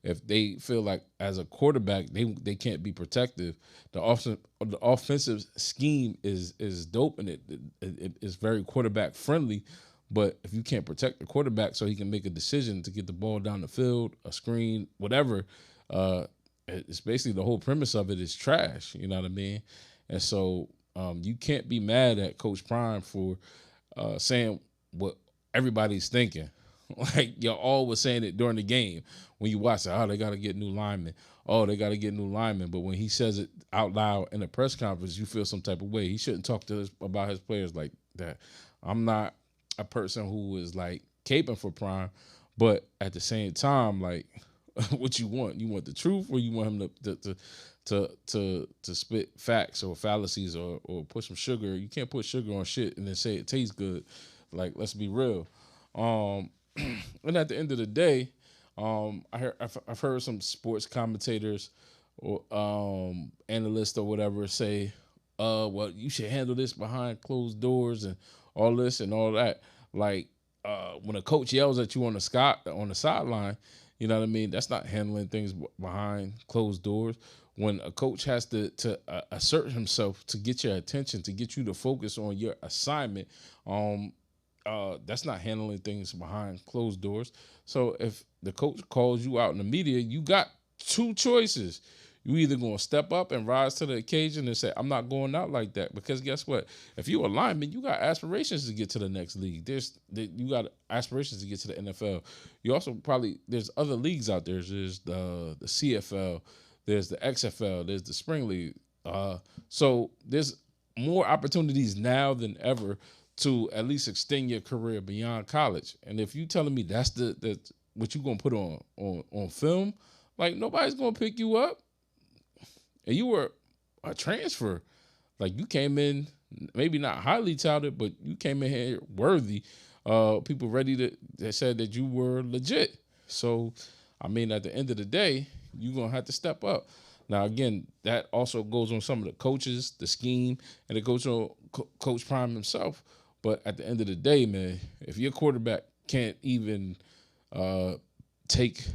if they feel like as a quarterback they can't be protective, the offensive scheme is dope and it is very quarterback friendly. But if you can't protect the quarterback so he can make a decision to get the ball down the field, a screen, whatever, uh, it's basically the whole premise of it is trash. You know what I mean? And so you can't be mad at Coach Prime for saying what everybody's thinking. Like y'all all was saying it during the game when you watch it. Oh, they got to get new linemen. Oh, they got to get new linemen. But when he says it out loud in a press conference, you feel some type of way. He shouldn't talk about his players like that. I'm not a person who is like caping for Prime, but at the same time, like, what you want? You want the truth, or you want him to spit facts or fallacies or put some sugar? You can't put sugar on shit and then say it tastes good. Like, let's be real. Um, and at the end of the day, I've heard some sports commentators or analysts or whatever say, well, you should handle this behind closed doors and all this and all that. Like, when a coach yells at you on the sideline, you know what I mean? That's not handling things behind closed doors. When a coach has to assert himself to get your attention, to get you to focus on your assignment, um, that's not handling things behind closed doors. So if the coach calls you out in the media, you got two choices. You either gonna step up and rise to the occasion and say, "I'm not going out like that," because guess what? If you're a lineman, you got aspirations to get to the next league. You got aspirations to get to the NFL. You also probably there's other leagues out there. There's the CFL, there's the XFL, there's the Spring League. So there's more opportunities now than ever to at least extend your career beyond college. And if you telling me that's the what you gonna put on film, like nobody's gonna pick you up. And you were a transfer. Like you came in, maybe not highly touted, but you came in here worthy. People ready to that said that you were legit. So, I mean, at the end of the day, you're gonna have to step up. Now, again, that also goes on some of the coaches, the scheme, and it goes on Coach Prime himself. But at the end of the day, man, if your quarterback can't even uh, take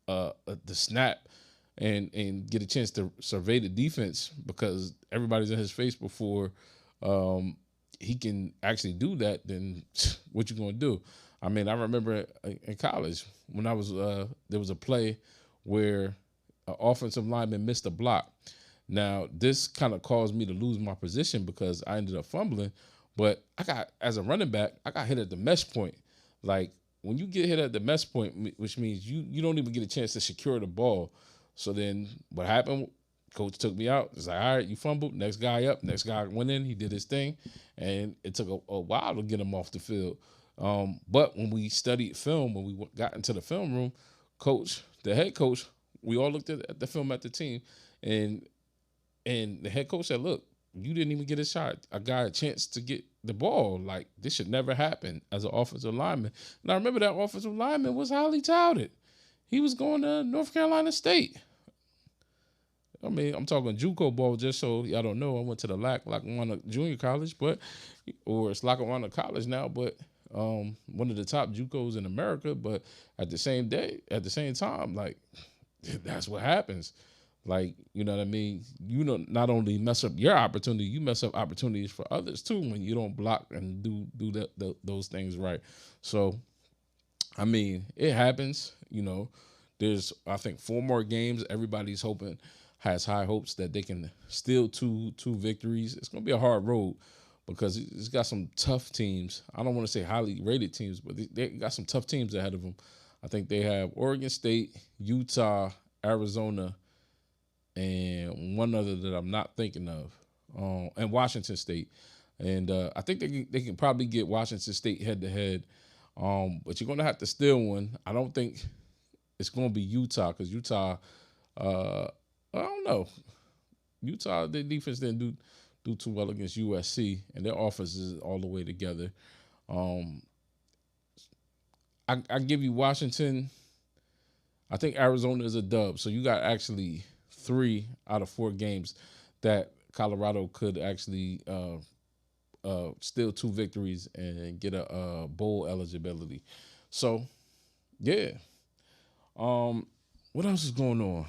the snap and get a chance to survey the defense because everybody's in his face before he can actually do that, then what you gonna do? I mean, I remember in college when I was there was a play where an offensive lineman missed a block. Now this kind of caused me to lose my position because I ended up fumbling. But I got as a running back, I got hit at the mesh point. Like when you get hit at the mesh point, which means you don't even get a chance to secure the ball. So then what happened? Coach took me out. It's like, all right, you fumbled. Next guy up. Next guy went in. He did his thing, and it took a while to get him off the field. But when we studied film, when we got into the film room, the head coach, we all looked at the film at the team, and the head coach said, "Look, you didn't even get a shot. I got a chance to get the ball. Like this should never happen as an offensive lineman." And I remember that offensive lineman was highly touted. He was going to North Carolina State. I mean, I'm talking JUCO ball. Just so y'all don't know, I went to the Lackawanna Junior College, or it's Lackawanna College now, but one of the top JUCOs in America. But at the same time, like that's what happens. Like, you know what I mean? You know, not only mess up your opportunity, you mess up opportunities for others too when you don't block and do those things right. So, I mean, it happens. You know, there's I think four more games. Everybody's hoping has high hopes that they can steal two victories. It's gonna be a hard road because it's got some tough teams. I don't want to say highly rated teams, but they got some tough teams ahead of them. I think they have Oregon State, Utah, Arizona, and one other that I'm not thinking of, and Washington State. And I think they can probably get Washington State head to head. But you're gonna have to steal one. I don't think it's gonna be Utah because Utah, uh, I don't know. Utah, their defense didn't do too well against USC, and their offense is all the way together. Um, I give you Washington. I think Arizona is a dub, so you got actually 3 out of 4 games that Colorado could actually steal 2 victories and get a bowl eligibility. So yeah, um, what else is going on?